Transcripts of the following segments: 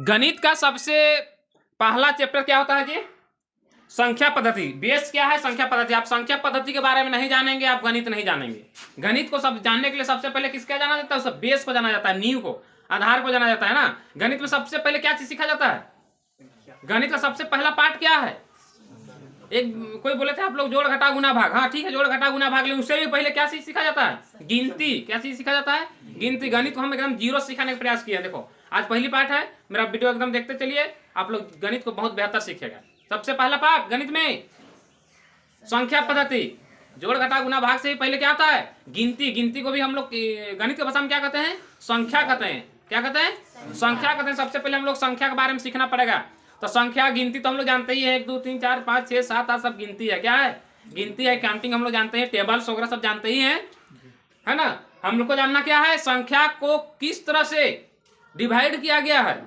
गणित का सबसे पहला चैप्टर क्या होता है जी? संख्या पद्धति। बेस क्या है? संख्या पद्धति। आप संख्या पद्धति के बारे में नहीं जानेंगे, आप गणित नहीं जानेंगे। गणित को सब जानने के लिए सबसे पहले किसका जाना जाता है? सब बेस को जाना जाता है, नींव को, आधार को जाना जाता है ना। गणित में सबसे पहले क्या चीज सीखा जाता है? गणित का सबसे पहला पार्ट क्या है? एक कोई बोले थे आप लोग जोड़ घटा गुना भाग। हाँ ठीक है, जोड़ घटा गुना भाग, लेकिन उससे भी पहले क्या चीज सीखा जाता है? गिनती। क्या चीज सीखा जाता है? गिनती। गणित को हम एकदम जीरो सिखाने का प्रयास किया। देखो आज पहली पार्ट है, मेरा वीडियो एकदम देखते चलिए, आप लोग गणित को बहुत बेहतर सीखेगा। सबसे पहला पार्ट गणित में संख्या पद्धति। जोड़ घटा गुना भाग से ही पहले क्या आता है? गिनती। गिनती को भी हम लोग गणित की भाषा में क्या कहते हैं? संख्या कहते हैं। क्या कहते हैं? संख्या कहते हैं। सबसे पहले हम लोग संख्या के बारे में सीखना पड़ेगा। तो संख्या गिनती तो हम लोग जानते ही है, 1 2 3 4 5 6 7 8 सब गिनती है। क्या है? गिनती है। काउंटिंग हम लोग जानते हैं, टेबल्स वगैरह सब जानते ही हैं, है ना। हम लोग को जानना क्या है? संख्या को किस तरह से डिवाइड किया गया है।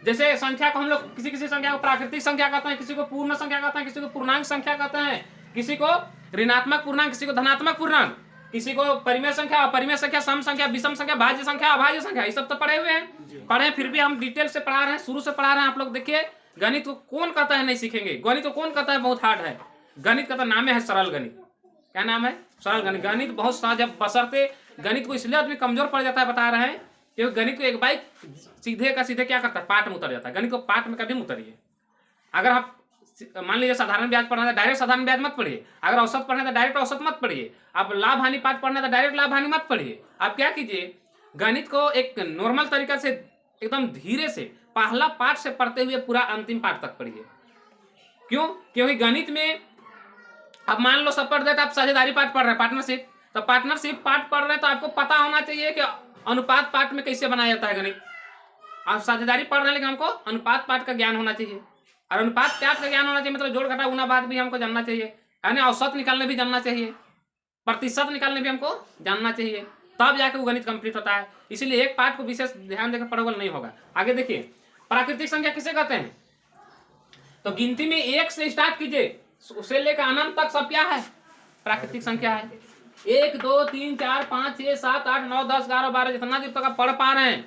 जैसे संख्या को हम लोग किसी किसी संख्या को प्राकृतिक संख्या कहते हैं, किसी को पूर्ण संख्या कहते हैं, किसी को पूर्णांक संख्या कहते हैं, किसी को ऋणात्मक पूर्णांक, किसी को धनात्मक पूर्णांक, किसी को परिमेय संख्या, अपरिमेय संख्या, सम संख्या, विषम संख्या, भाज्य संख्या, अभाज्य संख्या, ये सब तो पढ़े हुए हैं, पढ़े। फिर भी हम डिटेल से पढ़ा रहे हैं, शुरू से पढ़ा रहे हैं। आप लोग देखिए, गणित को कौन कहता है नहीं सीखेंगे? गणित को कौन कहता है बहुत हार्ड है? गणित का तो नाम है सरल गणित। क्या नाम है? सरल गणित। गणित बहुत सहज है, बशर्ते गणित को इसलिए आदमी कमजोर पड़ जाता है, बता रहे हैं, क्योंकि गणित को एक बाइक सीधे का सीधे क्या करता है? पाठ में उतर जाता है। गणित को पाठ में कभी उतरिए। अगर आप मान लीजिए साधारण ब्याज पढ़ना है, डायरेक्ट साधारण ब्याज मत पढ़िए। अगर औसत पढ़ना है तो डायरेक्ट औसत मत पढ़िए। आप लाभ हानि पाठ पढ़ना है तो डायरेक्ट लाभ हानि मत पढ़िए। आप क्या कीजिए, गणित को एक नॉर्मल तरीका से एकदम धीरे से पहला पाठ से पढ़ते हुए पूरा अंतिम पाठ तक पढ़िए। क्यों? क्योंकि गणित में अब मान लो सपोज दैट आप साझेदारी पाठ पढ़ रहे हैं, पार्टनरशिप। तो पार्टनरशिप पाठ पढ़ रहे हैं तो आपको पता होना चाहिए कि अनुपात पाठ में कैसे बनाया जाता है गणित। आप साझेदारी पढ़ रहे हैं, लेकिन हमको अनुपात पाठ का ज्ञान होना चाहिए। और अनुपात पाठ का ज्ञान होना चाहिए मतलब जोड़ घटा गुना भाग भी हमको जानना चाहिए, यानी औसत निकालने भी जानना चाहिए, प्रतिशत निकालने भी हमको जानना चाहिए, तब जाके वो गणित कंप्लीट होता है। इसलिए एक पाठ को विशेष ध्यान देकर पढ़ोगे नहीं होगा। आगे देखिए, प्राकृतिक संख्या किसे कहते हैं? तो गिनती में 1 से स्टार्ट कीजिए, उसे लेकर अनंत तक सब क्या है? प्राकृतिक संख्या है। 1 2 3 4 5 6 7 8 9 10 11 12 जितना दिन तक आप पढ़ पा रहे हैं,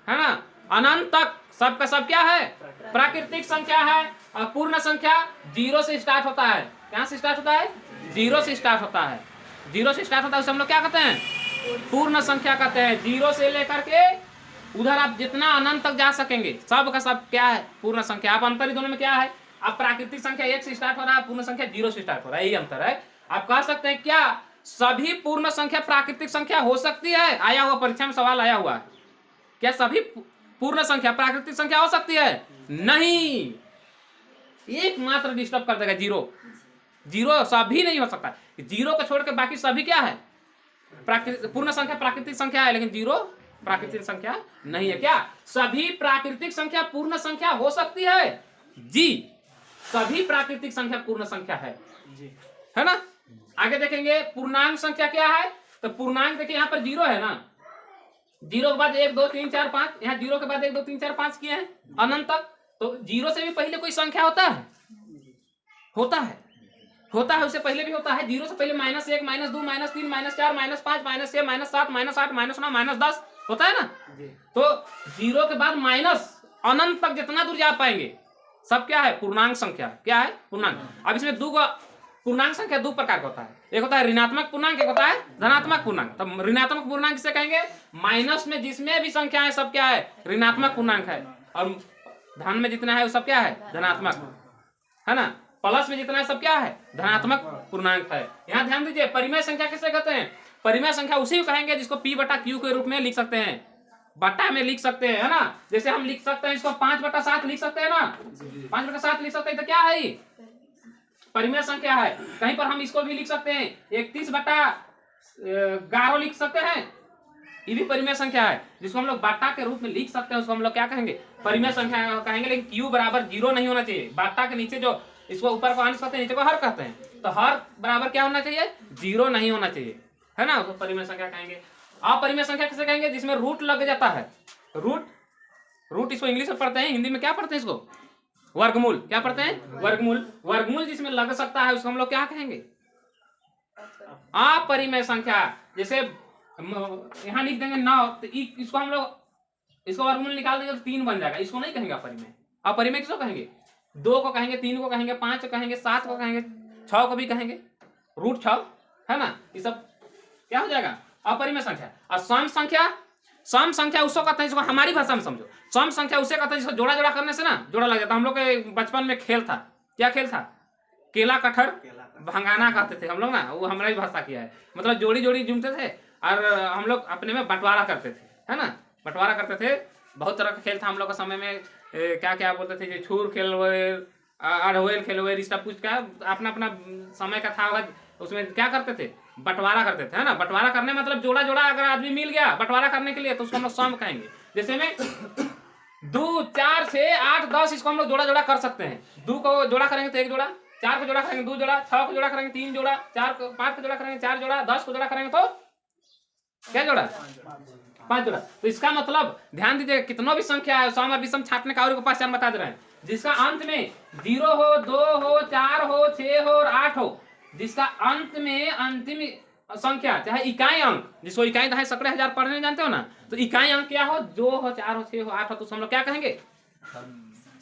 है ना, अनंत तक सबका सब क्या है? प्राकृतिक संख्या है। और पूर्ण संख्या 0 से स्टार्ट होता है। कहां से स्टार्ट होता है? 0 से स्टार्ट होता है। 0 से स्टार्ट होता है, उसे हम लोग क्या कहते हैं? पूर्ण संख्या कहते हैं। 0 से लेकर के उधर आप जितना अनंत तक जा सकेंगे सब का सब क्या है? पूर्ण संख्या। आप अंतर ही दोनों में क्या है? अब प्राकृतिक संख्या 1 से स्टार्ट हो रहा है, पूर्ण संख्या 0 से स्टार्ट हो रहा है, यही अंतर है। आप कह सकते हैं क्या सभी पूर्ण संख्या प्राकृतिक संख्या हो सकती है? आया हुआ परीक्षा में सवाल आया हुआ है, क्या सभी पूर्ण संख्या प्राकृतिक संख्या हो सकती है? नहीं, एकमात्र डिस्टर्ब कर देगा 0। 0 सभी नहीं हो सकता। 0 को छोड़ के बाकी सभी क्या है? पूर्ण संख्या प्राकृतिक संख्या है, लेकिन 0 प्राकृतिक संख्या नहीं है। क्या सभी प्राकृतिक संख्या पूर्ण संख्या हो सकती है? जी, सभी प्राकृतिक संख्या पूर्ण संख्या है जी, है ना। आगे देखेंगे पूर्णांक संख्या क्या है। तो पूर्णांक देखिए, यहाँ पर 0 है ना, 0 के बाद 1 2 3 4 5, यहाँ 0 के बाद 1 2 3 4 5 किए हैं अनंत तक। तो 0 से भी पहले कोई संख्या होता है? होता है, होता है, उससे पहले भी होता है। 0 से पहले -1 -2 -3 -4 -5 -6 -7 -8 -9 -10 होता है ना। तो 0 के बाद माइनस अनंत तक जितना दूर जा पाएंगे सब क्या है? पूर्णांक संख्या। क्या है? पूर्णांक। अब इसमें पूर्णांक संख्या 2 प्रकार का होता है। एक होता है ऋणात्मक पूर्णांक, एक होता है धनात्मक पूर्णांक। तो ऋणात्मक पूर्णांक किसे कहेंगे? माइनस में जिसमें भी संख्या है सब क्या है? ऋणात्मक पूर्णांक है। और धन में जितना है वो सब क्या है? धनात्मक, है ना। प्लस में जितना है सब क्या है? धनात्मक पूर्णांक है। यहाँ ध्यान दीजिए, परिमेय संख्या किसे कहते हैं? परिमेय संख्या उसी को कहेंगे जिसको P/Q के रूप में लिख सकते हैं, बट्टा में लिख सकते हैं, है ना। जैसे हम लिख सकते हैं इसको 5/7 लिख सकते हैं ना, 5/7 लिख सकते हैं। तो क्या है? परिमेय संख्या है। कहीं पर हम इसको भी लिख सकते हैं 31/11 लिख सकते हैं, ये भी परिमेय संख्या है। जिसको हम लोग बाटा के रूप में लिख सकते हैं उसको हम लोग क्या कहेंगे? परिमेय संख्या कहेंगे। लेकिन Q बराबर 0 नहीं होना चाहिए। बाटा के नीचे जो इसको ऊपर को अंश कहते हैं, नीचे को हर कहते हैं, तो हर बराबर क्या होना चाहिए? 0 नहीं होना चाहिए, है ना, उसको परिमेय संख्या कहेंगे। अपरिमेय संख्या किसे कहेंगे? जिसमें रूट लग जाता है। रूट इसको इंग्लिश में पढ़ते हैं, हिंदी में क्या पढ़ते हैं? इसको वर्गमूल। क्या पढ़ते हैं? वर्गमूल। वर्गमूल जिसमें लग सकता है उसको हम लोग क्या कहेंगे? अपरिमेय संख्या। जैसे यहाँ लिख देंगे 9, तो इसको हम लोग इसको वर्गमूल निकाल देंगे तो 3 बन जाएगा। इसको नहीं कहेंगे अपरिमेय। अपरिमेय किसको कहेंगे? 2 को कहेंगे, 3 को कहेंगे, 5 को कहेंगे, 7 को कहेंगे, 6 को भी कहेंगे, √6 है ना। ये सब क्या हो जाएगा? अपरिमेय संख्या। और सम संख्या उसको कहते हैं, इसको हमारी भाषा में समझो। सम संख्या उसे कहते हैं जिसको जोड़ा जोड़ा करने से ना जोड़ा लग जाता है। हम लोग के बचपन में खेल था, क्या खेल था? केला कटहर भंगाना कहते थे हम लोग ना, वो हमारी भाषा किया है। मतलब जोड़ी जोड़ी जूमते थे और हम लोग अपने में बंटवारा करते थे, है ना, बंटवारा करते थे। बहुत तरह का खेल था हम लोग के समय में। क्या क्या बोलते थे, जो छूर खेल हुए, अड़हुल खेल हुए, रिश्ता पूछ का अपना अपना समय का था। उसमें क्या करते थे? बंटवारा करते थे, है ना। बंटवारा करने मतलब जोड़ा जोड़ा अगर आदमी मिल गया बंटवारा करने के लिए तो उसको हम लोग सम कहेंगे। जैसे में 2, 4, 6, 8, 10 इसको हम लोग जोड़ा जोड़ा कर सकते हैं। 2 को जोड़ा करेंगे तो 1 जोड़ा, 4 को जोड़ा करेंगे 2 जोड़ा, 6 को जोड़ा करेंगे 3 जोड़ा, 5 को जोड़ा करेंगे 4 जोड़ा, 10 को जोड़ा करेंगे तो क्या जोड़ा? 5 जोड़ा। तो इसका मतलब ध्यान दीजिए, कितना भी संख्या है सम और विषम छांटने का और को पहचान बता दे रहे हैं। जिसका अंत में 0 हो, 2 हो, 4 हो, 6 हो और 8 हो, जिसका अंत में अंतिम संख्या चाहे इकाई अंक, जिसको इकाई दहाई सैकड़े हजार पढ़ने जानते हो ना, तो इकाई अंक क्या हो? 2 हो, 4 हो, 6 हो, 8 हो, तो हम लोग क्या कहेंगे?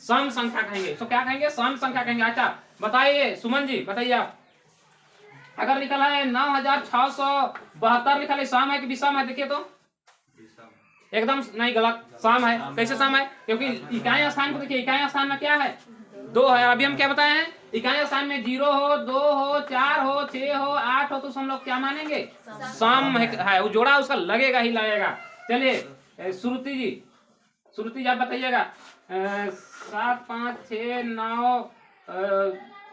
सम संख्या कहेंगे। तो क्या कहेंगे? सम संख्या कहेंगे। अच्छा बताइए सुमन जी, बताइए आप, अगर लिखा है 9672 लिखा है, सम है कि विषम है? देखिए तो एकदम नहीं, गलत, सम है। कैसे सम है? क्योंकि इकाई स्थान को देखिए, इकाई स्थान में क्या है? 2 है। अभी हम क्या बताए हैं? इकाई स्थान में 0 हो, 2 हो, 4 हो, 6 हो, 8 हो, तो हम लोग क्या मानेंगे? सम है। वो जोड़ा उसका लगेगा ही लगेगा। चलिए श्रुति जी आप बताइएगा, 7, 5, 6, 9,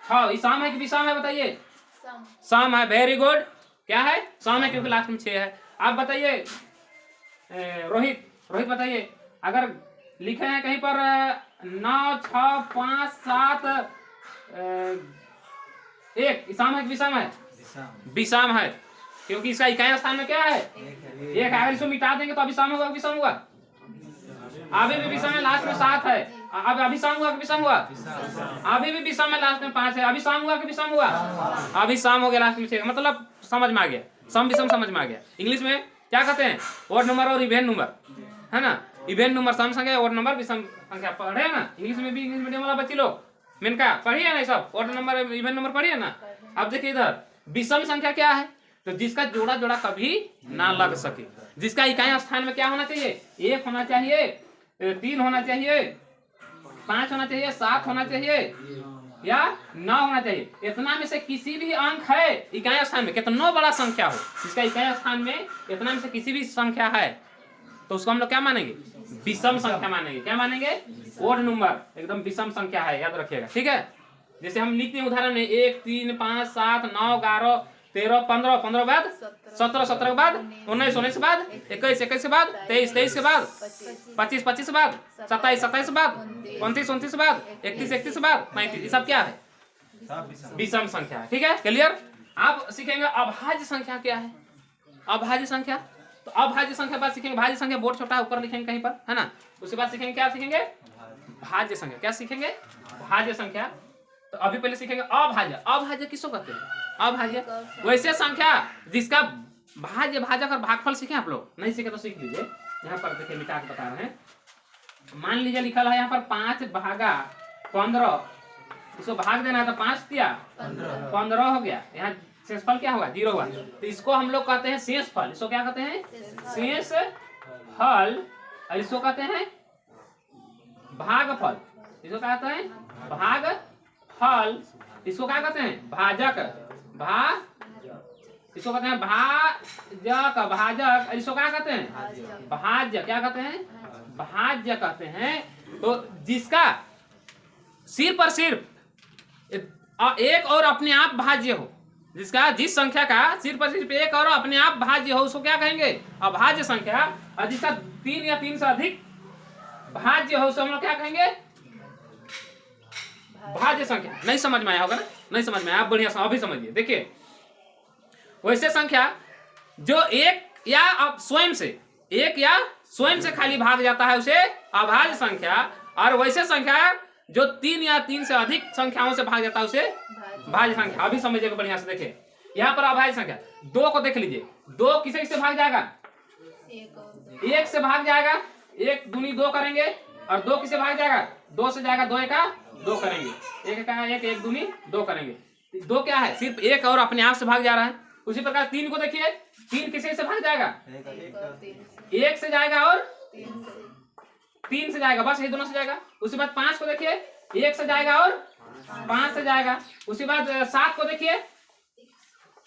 6 ये सम है कि विषम है? बताइए। सम है। Very good. क्या है? सम है, क्योंकि लास्ट में 6 है। आप बताइए रोहित बताइए, अगर लिखे हैं कहीं पर 9, 6, 5, 7, 1, सम है कि विषम है? विषम है, क्योंकि इसका इकाई स्थान में क्या है? 1 है। अगर इसको मिटा देंगे तो अभी सम होगा, विषम हुआ? अभी भी विषम है, लास्ट में 7 है। अब अभी सम हुआ कि विषम हुआ? अभी भी विषम है, लास्ट में 5 है। अभी सम हुआ कि विषम हुआ? अभी सम हो गया, लास्ट में 6। मतलब समझ में आ गया, सम विषम समझ में आ गया। इंग्लिश में क्या कहते हैं? ओड नंबर और इवेन नंबर, है ना। इवेन नंबर सम संख्या, ओड नंबर विषम संख्या। पढ़े ना इंग्लिश में भी, इंग्लिश मीडियम वाला बच्ची लोग मेनका पढ़िए ना, सब ओड नंबर इवेन नंबर पढ़िए ना। अब देखिए इधर विषम संख्या क्या है? तो जिसका जोड़ा जोड़ा कभी ना लग सके, जिसका इकाई स्थान में क्या होना चाहिए? 1 होना चाहिए, 3 होना चाहिए, 5 होना चाहिए, 7 होना चाहिए या 9 होना चाहिए। इतना में से किसी भी अंक है इकाई स्थान में, कितना बड़ा संख्या हो, जिसका इकाई स्थान में इतना में से किसी भी संख्या है, तो उसको हम लोग क्या मानेंगे? विषम संख्या मानेंगे। क्या मानेंगे? ओड नंबर, एकदम विषम संख्या है, याद रखिएगा, ठीक है। जैसे हम लिखते हैं उदाहरण में 1, 3, 5, 7, 9, 11, 13, 15, 15 के बाद 17, 17 के बाद 19, 19 के बाद 21, 21 के बाद 23, 23 के बाद 25, 25 के बाद 27, 27 के बाद 29, 29 के बाद 31, 31 के बाद 35। ये सब क्या है? विषम संख्या है, ठीक है, क्लियर। आप सीखेंगे अभाज्य संख्या क्या है? अभाज्य संख्या, तो अभाज्य संख्या बाद सीखेंगे। भाज्य संख्या बोर्ड छोटा ऊपर लिखेंगे कहीं पर, है ना। उसके बाद सीखेंगे क्या? सीखेंगे भाज्य संख्या। क्या सीखेंगे? भाज्य संख्या। तो अभी पहले सीखेंगे अभाज्य। अभाज्य किसको कहते हैं? अभाज्य वैसे संख्या जिसका भाज्य, भाजक और भागफल सीखे आप लोग? नहीं सीखे तो सीख लीजिए। यहाँ पर देखिए मिटा के बता रहे हैं। मान लीजिए लिखा है यहाँ पर 5 भागा 15, इसको भाग देना है तो 5 दिया 15 हो गया। यहाँ शेषफल क्या होगा? 0 हुआ। तो इसको हम लोग कहते हैं शेषफल। इसको क्या कहते हैं? शेषफल। और इसको कहते हैं भागफल। इसको क्या कहते हैं? भागफल। इसको क्या कहते हैं? भाजक। इसको कहते हैं भाजक, भाजक। इसको क्या कहते हैं? भाज्य। क्या कहते हैं? भाज्य कहते हैं। तो जिसका सिर पर सिर्फ एक और अपने आप भाज्य हो, जिसका जिस संख्या का सिर पर सिर्फ एक और अपने आप भाज्य हो, उसको क्या कहेंगे? अभाज्य संख्या। और जिसका 3 या 3 से अधिक भाज्य हो, उसको हम लोग क्या कहेंगे? भाज्य संख्या। नहीं समझ में आया होगा ना? नहीं समझ में आया? आप बढ़िया अभी समझिए। देखिए वैसे संख्या जो एक या स्वयं से खाली भाग जाता है उसे अभाज्य संख्या, और वैसे संख्या जो 3 या 3 से अधिक संख्याओं से भाग जाता है उसे भाज्य संख्या। अभी समझिएगा बढ़िया से। देखिए यहाँ पर अभाज्य संख्या 2 को देख लीजिए। 2 किसे से भाग जाएगा? 1 से भाग जाएगा। 1 दूनी 2 करेंगे और 2 किसे भाग जाएगा, 2 से जाएगा, 2 एका 2 करेंगे, 1 एका 1, 1 दूनी 2 करेंगे, 2 क्या है सिर्फ 1 और अपने आप से भाग जा रहा है। उसी प्रकार 3 को देखिए, 3 किसे से भाग जाएगा, 1 से जाएगा और 3 से जाएगा, बस ये दोनों से जाएगा। उसके बाद 5 को देखिए, 1 से जाएगा और 5 से जाएगा। उसके बाद 7 को देखिए,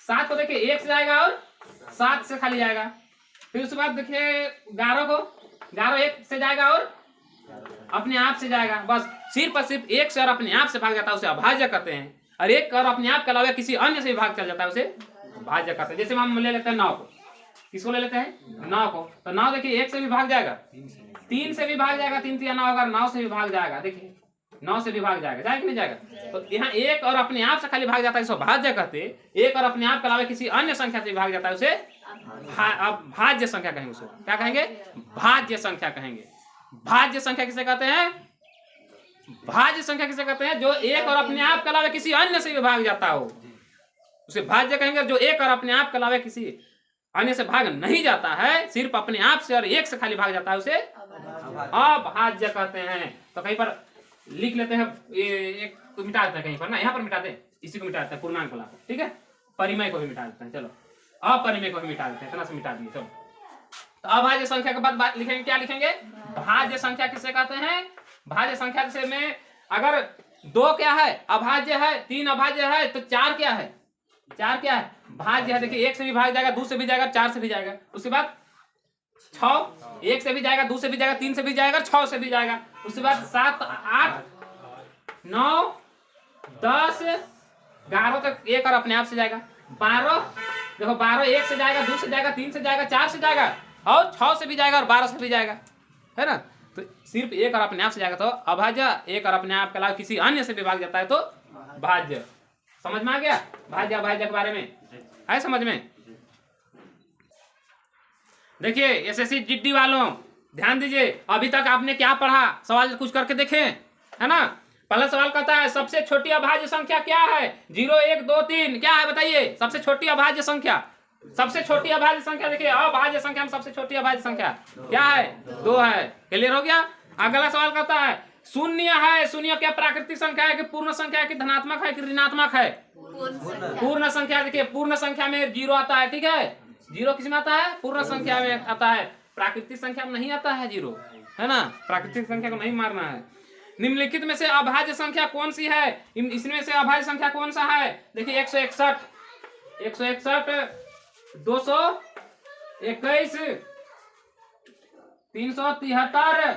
7 को देखिए 1 से जाएगा और 7 से खाली जाएगा। फिर उसके बाद देखिए 11 को, 11 1 से जाएगा और अपने आप से जाएगा। बस सिर्फ और सिर्फ 1 से और अपने आप से भाग जाता है उसे अभाज्य कहते हैं, और 1 और अपने आप के अलावा किसी अन्य से भाग चल जाता है उसे भाज्य कहते हैं। जैसे हम ले लेते हैं 9 को, किसको ले लेते हैं, 9 को, तो 9 देखिए 1 से भी भाग जाएगा, 3 से भी भाग जाएगा, 3 3 9 होगा, 9 से भी भाग जाएगा, देखिए 9 से भी भाग जाएगा, जाएगा कि नहीं जाएगा। तो यहाँ 1 और अपने आप से खाली भाग जाता है इसको भाज्य कहते हैं, 1 और अपने आप के अलावा किसी अन्य संख्या से भाग जाता है उसे भाज्य संख्या कहेंगे। उसको क्या कहेंगे, भाज्य संख्या कहेंगे। भाज्य संख्या किसे कहते हैं, भाज्य संख्या किसे कहते हैं, जो 1 और अपने आप के अलावा किसी अन्य से भी भाग जाता हो उसे भाज्य कहेंगे। जो 1 और अपने आप के अलावा किसी अन्य से भाग नहीं जाता है, सिर्फ अपने आप से और 1 से खाली भाग जाता है उसे अभाज्य कहते हैं। तो कहीं पर लिख लेते हैं, एक तो मिटा देते हैं कहीं पर ना, यहाँ पर मिटा दे, इसी को मिटा देते हैं पूर्णांक वाला, ठीक है, परिमेय को भी मिटा देते हैं, चलो अपरिमेय को भी मिटा देते हैं, इतना से मिटा दिए। चलो तो अभाज्य संख्या के बाद लिखेंगे, क्या लिखेंगे, भाज्य संख्या किसे कहते हैं। भाज्य संख्या से में अगर 2 क्या है, अभाज्य है, 3 अभाज्य है, तो 4 क्या है, 4 क्या है, भाज्य है। देखिए 1 से भी भाग जाएगा, 2 से भी जाएगा, 4 से भी जाएगा। उसके बाद 6, 1 से भी जाएगा, 2 से भी जाएगा, 3 से भी जाएगा, 6 से भी जाएगा। उसके बाद 7 8 9 10 11 तक 1 और अपने आप से जाएगा। 12 देखो 12 1 से जाएगा, 2 से जाएगा, 3 से जाएगा, 4 से जाएगा और 6 से भी जाएगा और 12 से भी जाएगा, है ना। तो सिर्फ 1 और अपने आप से जाएगा तो अभाज्य, 1 और अपने आप के अलावा किसी अन्य से भी भाग जाता है तो भाज्य। समझ में आ गया भाज्य अभाज्य के बारे में, है समझ में। देखिए एसएससी जीडी वालों ध्यान दीजिए, अभी तक आपने क्या पढ़ा, सवाल कुछ करके देखें, है ना। पहला सवाल कहता है सबसे छोटी अभाज्य संख्या क्या है, 0 1 2 3 क्या है बताइए, सबसे छोटी अभाज्य संख्या। सबसे छोटी अभाज्य संख्या देखिए, अभाज्य संख्या में सबसे छोटी अभाज्य संख्या क्या है, 2 है। क्लियर हो गया। अगला सवाल कहता है शून्य है, शून्य क्या प्राकृतिक संख्या है कि पूर्ण संख्या है कि धनात्मक है कि ऋणात्मक है, पूर्ण संख्या। देखिए पूर्ण संख्या में 0 आता है, ठीक है, 0 किसमें आता है, पूर्ण संख्या में आता है, प्राकृतिक संख्या में नहीं आता है 0, है ना, प्राकृतिक संख्या को नहीं मारना है। निम्नलिखित में से अभाज्य संख्या कौन सी है, इसमें से अभाज्य संख्या कौन सा है। देखिए 161 221 373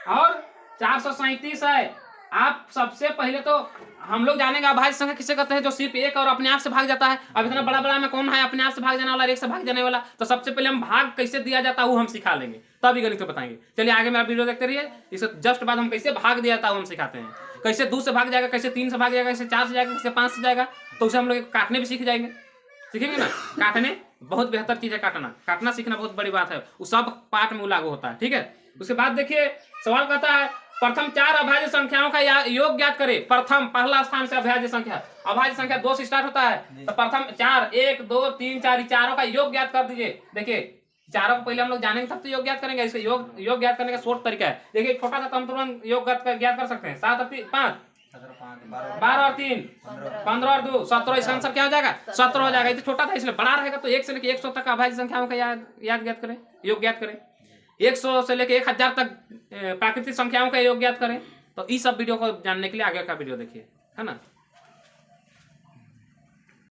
और 437 है। आप सबसे पहले तो हम लोग जानेंगे अभाज्य संख्या किसे कहते हैं, जो सिर्फ 1 और अपने आप से भाग जाता है। अब इतना बड़ा बड़ा में कौन है अपने आप से भाग जाने वाला, 1 से भाग जाने वाला। तो सबसे पहले हम भाग कैसे दिया जाता है वो हम सिखा लेंगे, तभी गणित को बताएंगे। चलिए आगे मेरा वीडियो देखते रहिए, इससे जस्ट बाद हम कैसे भाग दिया जाता है वो हम सिखाते हैं। कैसे 2 से भाग जाएगा, कैसे 3 से भाग जाएगा, कैसे 4 से जाएगा, कैसे 5 से जाएगा। तो उसे हम लोग काटने भी सीख जाएंगे, सीखेंगे ना। काटने बहुत बेहतर चीज है, काटना सीखना बहुत बड़ी बात है, वो सब पाठ में लागू होता है, ठीक है। उसके बाद देखिए सवाल कहता है प्रथम 4 अभाज्य संख्याओं का योग ज्ञात करें। प्रथम पहला स्थान से अभाज्य संख्या, अभाज्य संख्या 2 से स्टार्ट होता है, तो प्रथम 4 1 2 3 4 चारों का योग ज्ञात कर दीजिए। देखिए चारों को पहले हम लोग जानेंगे तब तो योग ज्ञात करेंगे। इसका योग ज्ञात करने का शॉर्ट तरीका है, देखिए छोटा सा हम तुरंत योग ज्ञात कर सकते हैं। 7 और 5 12 और 3 15 और 2 17, इसका आंसर क्या हो जाएगा 17 हो जाएगा। ये तो छोटा था इसलिए बड़ा रहेगा, तो 1 से लेकर 100 तक अभाज्य संख्याओं का याद ज्ञात करें, योग ज्ञात करें। 100 से लेकर 1000 तक प्राकृतिक संख्याओं का योग ज्ञात करें। तो इस सब वीडियो को जानने के लिए आगे का वीडियो देखिए, है ना।